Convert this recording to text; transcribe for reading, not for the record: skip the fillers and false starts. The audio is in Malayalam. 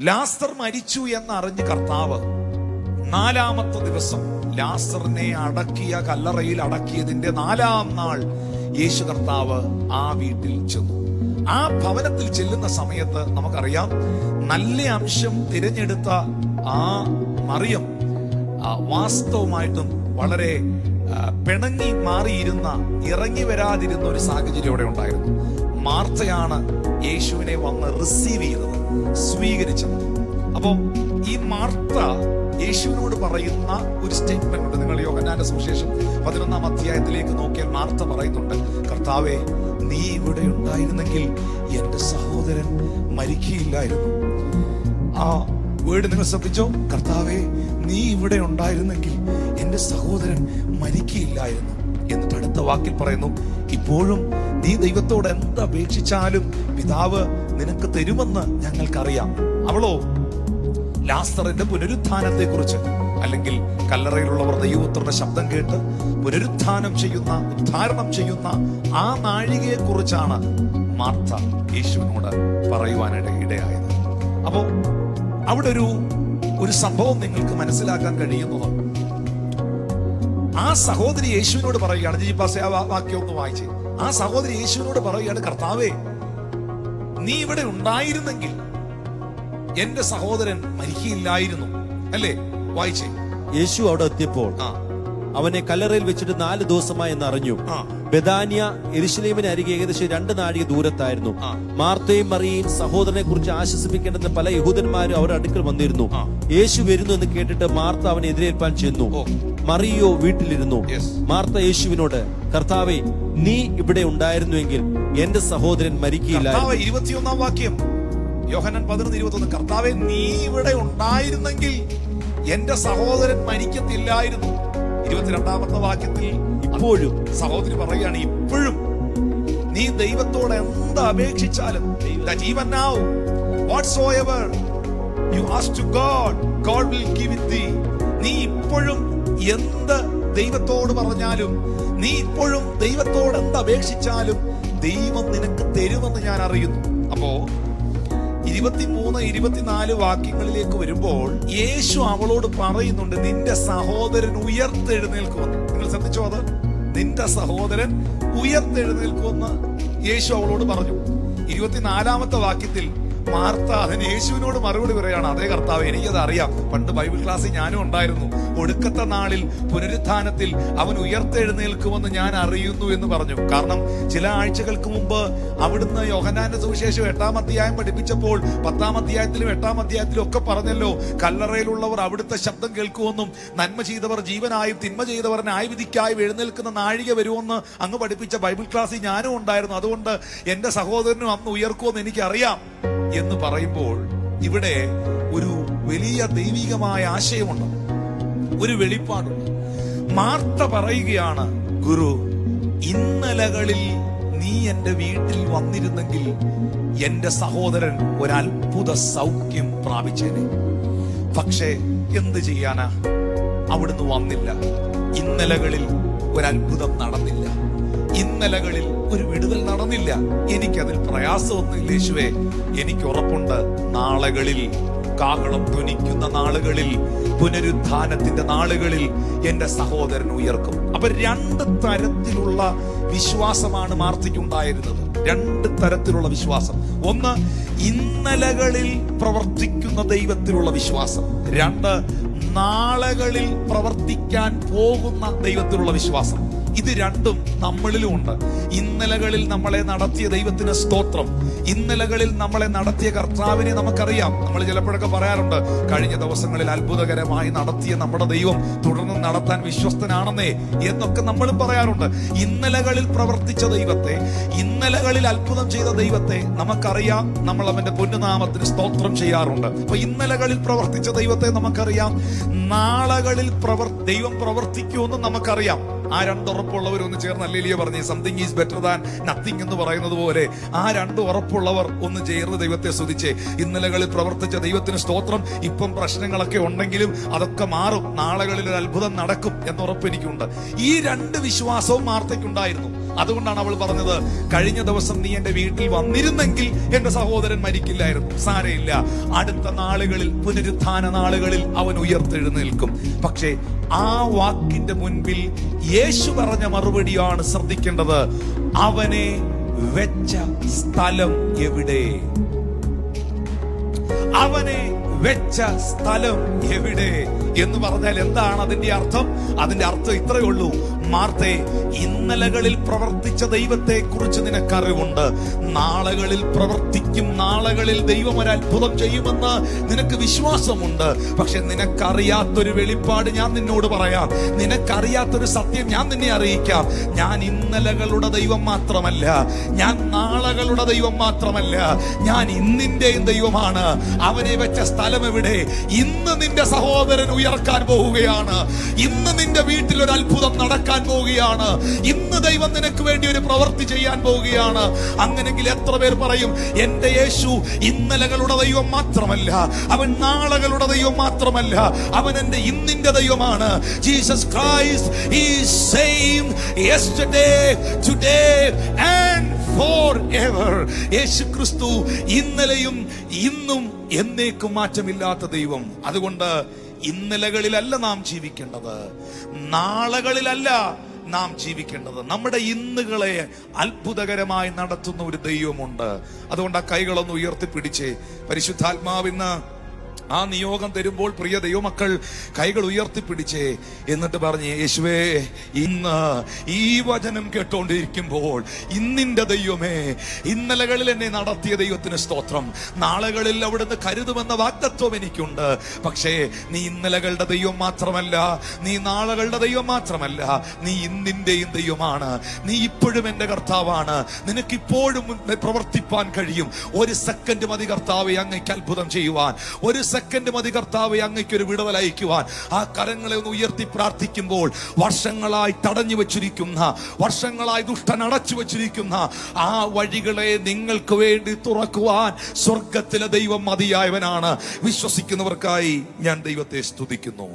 ലാസർ മരിച്ചു എന്നറിഞ്ഞ് കർത്താവ് 4-ാമത്തെ ദിവസം ലാസറിനെ അടക്കിയ കല്ലറയിൽ അടക്കിയതിന്റെ 4-ാം നാൾ യേശു കർത്താവ് ആ വീട്ടിൽ ചെന്നു. ആ ഭവനത്തിൽ ചെല്ലുന്ന സമയത്ത് നമുക്കറിയാം, നല്ല അംശം തിരഞ്ഞെടുത്ത ആ മറിയം വാസ്തവമായിട്ടും വളരെ പിണങ്ങി മാറിയിരുന്ന, ഇറങ്ങി വരാതിരുന്ന ഒരു സാഹചര്യം അവിടെ ഉണ്ടായിരുന്നു. മാർത്തയാണ് യേശുവിനെ വന്ന് റിസീവ് ചെയ്തത്, സ്വീകരിച്ചത്. അപ്പോ ഈ മാർത്ത യേശുവിനോട് പറയുന്ന ഒരു സ്റ്റേറ്റ്മെന്റ് ഉണ്ട്. നിങ്ങൾ യോഹന്നാന്റെ സുവിശേഷം 11-ാം അധ്യായത്തിലേക്ക് നോക്കിയാൽ മാർത്ത പറയുന്നുണ്ട്, കർത്താവേ, നീ ഇവിടെ ഉണ്ടായിരുന്നെങ്കിൽ എന്റെ സഹോദരൻ മരിക്കുകയില്ലായിരുന്നു. ആ വേർഡ് നിങ്ങൾ ശ്രദ്ധിച്ചോ? കർത്താവേ, നീ ഇവിടെ ഉണ്ടായിരുന്നെങ്കിൽ എന്റെ സഹോദരൻ മരിക്കുകയില്ലായിരുന്നു. എന്നിട്ട് അടുത്ത വാക്കിൽ പറയുന്നു, ഇപ്പോഴും നീ ദൈവത്തോട് എന്തപേക്ഷിച്ചാലും പിതാവ് നിനക്ക് തരുമെന്ന് ഞങ്ങൾക്കറിയാം. അവളോ ലാസറിന്റെ പുനരുത്ഥാനത്തെ കുറിച്ച്, അല്ലെങ്കിൽ കല്ലറയിലുള്ളവർ ദൈവപുത്രന്റെ ശബ്ദം കേട്ട് പുനരുത്ഥാനം ചെയ്യുന്ന, ഉദ്ധാരണം ചെയ്യുന്ന ആ നാഴികയെ കുറിച്ചാണ് മാർത്ത യേശുവിനോട് പറയുവാനിടയായത്. അപ്പോ അവിടെ ഒരു സംഭവം നിങ്ങൾക്ക് മനസ്സിലാക്കാൻ കഴിയുന്നത്, ആ സഹോദരി യേശുവിനോട് പറയുകയാണ്, ജീപ്പാസെ ആ വാക്യം ഒന്ന് വായിച്ചേ. ആ സഹോദരി യേശുവിനോട് പറയുകയാണ്, കർത്താവേ, നീ ഇവിടെ ഉണ്ടായിരുന്നെങ്കിൽ എന്റെ സഹോദരൻ മരിക്കുകയില്ലായിരുന്നു. അല്ലേ? വായിച്ചേ. യേശു അവിടെ എത്തിയപ്പോൾ അവനെ കല്ലറയിൽ വെച്ചിട്ട് 4 ദിവസമായി എന്ന് അറിഞ്ഞു. ബെഥാനിയ യെരുശലേമിന് അരികെ ഏകദേശം 2 നാഴിക ദൂരത്തായിരുന്നു. മാർത്തയും മറിയയും സഹോദരനെ കുറിച്ച് ആശ്വസിപ്പിക്കേണ്ടെന്ന് പല യഹൂദന്മാരും അവരുടെ അടുക്കൽ വന്നിരുന്നു. യേശു വരുന്നു എന്ന് കേട്ടിട്ട് മാർത്ത അവനെ എതിരേൽപ്പാൻ ചെന്നു. മറിയോ വീട്ടിലിരുന്നു. മാർത്ത യേശുവിനോട്, കർത്താവേ, നീ ഇവിടെ ഉണ്ടായിരുന്നുവെങ്കിൽ എന്റെ സഹോദരൻ മരിക്കുകയില്ലായിരുന്നു. 21-ാം വാക്യം, യോഹന്നാൻ 11:21, കർത്താവേ, നീ ഇവിടെ ഉണ്ടായിരുന്നെങ്കിൽ എന്റെ സഹോദരൻ മരിക്കത്തില്ലായിരുന്നു. 22-ാമത്തെ വാക്യത്തിൽ ഇപ്പോഴും സഹോദരി പറയുകയാണ്, ഇപ്പോഴും നീ ദൈവത്തോട് എന്ത് അപേക്ഷിച്ചാലും, even now whatsoever you ask to God, God will give it thee. നീ ഇപ്പോഴും എന്ത് ദൈവത്തോട് പറഞ്ഞാലും, നീ ഇപ്പോഴും ദൈവത്തോട് എന്ത് അപേക്ഷിച്ചാലും ദൈവം നിനക്ക് തരുമെന്ന് ഞാൻ അറിയുന്നു. അപ്പോ 23-24 വാക്യങ്ങളിലേക്ക് വരുമ്പോൾ യേശു അവളോട് പറയുന്നുണ്ട്, നിന്റെ സഹോദരൻ ഉയർത്തെഴുന്നേൽക്കുമെന്ന്. നിങ്ങൾ ശ്രദ്ധിച്ചോ? അത് നിന്റെ സഹോദരൻ ഉയർത്തെഴുന്നേൽക്കുമെന്ന് യേശു അവളോട് പറഞ്ഞു. 24-ാമത്തെ വാക്യത്തിൽ മാർത്ത അതിന് യേശുവിനോട് മറുപടി പറയാണ്, അതേ കർത്താവ്, എനിക്കത് അറിയാം. പണ്ട് ബൈബിൾ ക്ലാസ്സിൽ ഞാനും ഉണ്ടായിരുന്നു. ഒടുക്കത്തെ നാളിൽ പുനരുത്ഥാനത്തിൽ അവൻ ഉയർത്തെഴുന്നേൽക്കുമെന്ന് ഞാൻ അറിയുന്നു എന്ന് പറഞ്ഞു. കാരണം ചില ആഴ്ചകൾക്ക് മുമ്പ് അവിടുന്ന് യോഹന്നാന്റെ സുവിശേഷം 8-ാം അധ്യായം പഠിപ്പിച്ചപ്പോൾ 10-ാം അധ്യായത്തിലും 8-ാം അധ്യായത്തിലും ഒക്കെ പറഞ്ഞല്ലോ, കല്ലറയിലുള്ളവർ അവിടുത്തെ ശബ്ദം കേൾക്കുമെന്നും നന്മ ചെയ്തവർ ജീവനായും തിന്മ ചെയ്തവർ ന്യായവിധിക്കായും എഴുന്നേൽക്കുന്ന നാഴിക വരുമെന്ന് അങ്ങ് പഠിപ്പിച്ച ബൈബിൾ ക്ലാസ്സിൽ ഞാനും ഉണ്ടായിരുന്നു. അതുകൊണ്ട് എന്റെ സഹോദരനും അന്ന് ഉയർക്കുമെന്ന് എനിക്കറിയാം എന്ന് പറയുമ്പോൾ ഇവിടെ ഒരു വലിയ ദൈവികമായ ആശയമുണ്ട്, ഒരു വെളിപ്പാടുണ്ട്. മാർത്ത പറയുകയാണ്, ഗുരു, ഇന്നലകളിൽ നീ എന്റെ വീട്ടിൽ വന്നിരുന്നെങ്കിൽ എന്റെ സഹോദരൻ ഒരത്ഭുത സൗഖ്യം പ്രാപിച്ചേനെ. പക്ഷേ എന്ത് ചെയ്യാനാ, അവിടുന്ന് വന്നില്ല. ഇന്നലകളിൽ ഒരത്ഭുതം നടന്നില്ല, ഇന്നലകളിൽ ഒരു വിടുതൽ നടന്നില്ല. എനിക്കതിൽ പ്രയാസമൊന്നുമില്ല യേശുവേ. എനിക്ക് ഉറപ്പുണ്ട്, നാളുകളിൽ, കാഹളം ധ്വനിക്കുന്ന നാളുകളിൽ, പുനരുത്ഥാനത്തിന്റെ നാളുകളിൽ എന്റെ സഹോദരൻ ഉയർക്കും. അപ്പൊ 2 തരത്തിലുള്ള വിശ്വാസമാണ് മാർത്തയ്ക്കുണ്ടായിരുന്നത്. 2 തരത്തിലുള്ള വിശ്വാസം. ഒന്ന്, ഇന്നലകളിൽ പ്രവർത്തിക്കുന്ന ദൈവത്തിലുള്ള വിശ്വാസം. 2, നാളുകളിൽ പ്രവർത്തിക്കാൻ പോകുന്ന ദൈവത്തിലുള്ള വിശ്വാസം. ഇത് രണ്ടും നമ്മളിലും ഉണ്ട്. ഇന്നലകളിൽ നമ്മളെ നടത്തിയ ദൈവത്തിന് സ്തോത്രം. ഇന്നലകളിൽ നമ്മളെ നടത്തിയ കർത്താവിനെ നമുക്കറിയാം. നമ്മൾ ചിലപ്പോഴൊക്കെ പറയാറുണ്ട്, കഴിഞ്ഞ ദിവസങ്ങളിൽ അത്ഭുതകരമായി നടത്തിയ നമ്മുടെ ദൈവം തുടർന്ന് നടത്താൻ വിശ്വസ്തനാണെന്നേ എന്നൊക്കെ നമ്മളും പറയാറുണ്ട്. ഇന്നലകളിൽ പ്രവർത്തിച്ച ദൈവത്തെ, ഇന്നലകളിൽ അത്ഭുതം ചെയ്ത ദൈവത്തെ നമുക്കറിയാം. നമ്മൾ അവന്റെ പൊന്നുനാമത്തിന് സ്തോത്രം ചെയ്യാറുണ്ട്. അപ്പൊ ഇന്നലകളിൽ പ്രവർത്തിച്ച ദൈവത്തെ നമുക്കറിയാം, നാളുകളിൽ ദൈവം പ്രവർത്തിക്കുമെന്ന് നമുക്കറിയാം. ആ 2 ഉറപ്പുള്ളവരൊന്ന് ചേർന്ന് ഹല്ലേലൂയ പറഞ്ഞേ. Something is better than nothing എന്ന് പറയുന്നത് പോലെ ആ 2 ഉറപ്പുള്ളവർ ഒന്ന് ചേർന്ന് ദൈവത്തെ സ്തുതിച്ചേ. ഇന്നലകളിൽ പ്രവർത്തിച്ച ദൈവത്തിന് സ്തോത്രം. ഇപ്പം പ്രശ്നങ്ങളൊക്കെ ഉണ്ടെങ്കിലും അതൊക്കെ മാറും, നാളുകളിൽ ഒരു അത്ഭുതം നടക്കും എന്നുറപ്പ് എനിക്കുണ്ട്. ഈ 2 വിശ്വാസവും മാർത്തയ്ക്കുണ്ടായിരുന്നു. അതുകൊണ്ടാണ് അവൾ പറഞ്ഞത്, കഴിഞ്ഞ ദിവസം നീ എന്റെ വീട്ടിൽ വന്നിരുന്നെങ്കിൽ എന്റെ സഹോദരൻ മരിക്കില്ലായിരുന്നു. സാരയില്ല, അടുത്ത നാളുകളിൽ, പുനരുത്ഥാന നാളുകളിൽ അവൻ ഉയർത്തെഴുന്നേൽക്കും. പക്ഷേ ആ വാക്കിന്റെ മുൻപിൽ യേശു പറഞ്ഞ മറുപടിയാണ് ശ്രദ്ധിക്കേണ്ടത്. അവനെ വെച്ച സ്ഥലം എവിടെ? അവനെ വെച്ച സ്ഥലം എവിടെ എന്ന് പറഞ്ഞാൽ എന്താണ് അതിന്റെ അർത്ഥം? അതിന്റെ അർത്ഥം ഇത്രയേ ഉള്ളൂ, മാർത്തേ, ഇന്നലകളിൽ പ്രവർത്തിച്ച ദൈവത്തെ കുറിച്ച് നിനക്കറിവുണ്ട്. നാളുകളിൽ പ്രവർത്തിക്കും, നാളുകളിൽ ദൈവം ഒരു അത്ഭുതം ചെയ്യുമെന്ന് നിനക്ക് വിശ്വാസമുണ്ട്. പക്ഷെ നിനക്കറിയാത്തൊരു വെളിപ്പാട് ഞാൻ നിന്നോട് പറയാം, നിനക്കറിയാത്തൊരു സത്യം ഞാൻ നിന്നെ അറിയിക്കാം. ഞാൻ ഇന്നലകളുടെ ദൈവം മാത്രമല്ല, ഞാൻ നാളുകളുടെ ദൈവം മാത്രമല്ല, ഞാൻ ഇന്നിന്റെയും ദൈവമാണ്. അവനെ വെച്ച സ്ഥലം എവിടെ? ഇന്ന് നിന്റെ സഹോദരൻ ഉയർക്കാൻ പോവുകയാണ്. ഇന്ന് നിന്റെ വീട്ടിൽ ഒരു അത്ഭുതം നടക്കാൻ പോവുകയാണ്. ഇന്ന് ദൈവം നിനക്ക് വേണ്ടി ഒരു പ്രവൃത്തി ചെയ്യാൻ പോവുകയാണ്. അങ്ങനെങ്കിൽ എത്ര പേർ പറയും, എന്റെ യേശു ഇന്നലകളുടെ ദൈവം മാത്രമല്ല, അവൻ നാളുകളുടെ ദൈവം മാത്രമല്ല, അവൻ എന്റെ ഇന്നിന്റെ ദൈവമാണ്. Jesus Christ is same yesterday, today and forever. യേശു ക്രിസ്തു ഇന്നലെയും ഇന്നും എന്നേക്കും മാറ്റമില്ലാത്ത ദൈവം. അതുകൊണ്ട് ഇന്നലകളിലല്ല നാം ജീവിക്കേണ്ടത്, നാളുകളിലല്ല നാം ജീവിക്കേണ്ടത്. നമ്മുടെ ഇന്നുകളെ അത്ഭുതകരമായി നടത്തുന്ന ഒരു ദൈവമുണ്ട്. അതുകൊണ്ട് ആ കൈകളൊന്ന് ഉയർത്തിപ്പിടിച്ചേ. പരിശുദ്ധാത്മാവിന്ന് ആ നിയോഗം തരുമ്പോൾ പ്രിയ ദൈവമക്കൾ കൈകൾ ഉയർത്തിപ്പിടിച്ചേ. എന്നിട്ട് പറഞ്ഞേ, യേശുവേ, ഇന്ന് ഈ വചനം കേട്ടോണ്ടിരിക്കുമ്പോൾ ഇന്നിന്റെ ദൈവമേ, ഇന്നലകളിൽ എന്നെ നടത്തിയ ദൈവത്തിന് സ്തോത്രം. നാളുകളിൽ അവിടുന്ന് കരുതുമെന്ന വാഗ്ദത്വം എനിക്കുണ്ട്. പക്ഷേ നീ ഇന്നലകളുടെ ദൈവം മാത്രമല്ല, നീ നാളുകളുടെ ദൈവം മാത്രമല്ല, നീ ഇന്നിന്റെയും ദൈവമാണ്. നീ ഇപ്പോഴും എന്റെ കർത്താവാണ്. നിനക്കിപ്പോഴും പ്രവർത്തിപ്പാൻ കഴിയും. ഒരു സെക്കൻഡ് മതി കർത്താവെ അങ്ങയ്ക്ക് അത്ഭുതം ചെയ്യുവാൻ. ഒരു സെക്കൻഡ് മതി കർത്താവെ അങ്ങയ്ക്കൊരു വിടുതൽ അയക്കുവാൻ. ആ കരങ്ങളെ ഒന്ന് ഉയർത്തി പ്രാർത്ഥിക്കുമ്പോൾ വർഷങ്ങളായി തടഞ്ഞു വെച്ചിരിക്കുന്ന, വർഷങ്ങളായി ദുഷ്ടൻ അടച്ചു വെച്ചിരിക്കുന്ന ആ വഴികളെ നിങ്ങൾക്ക് വേണ്ടി തുറക്കുവാൻ സ്വർഗത്തിലെ ദൈവം മതിയായവനാണ്. വിശ്വസിക്കുന്നവർക്കായി ഞാൻ ദൈവത്തെ സ്തുതിക്കുന്നു.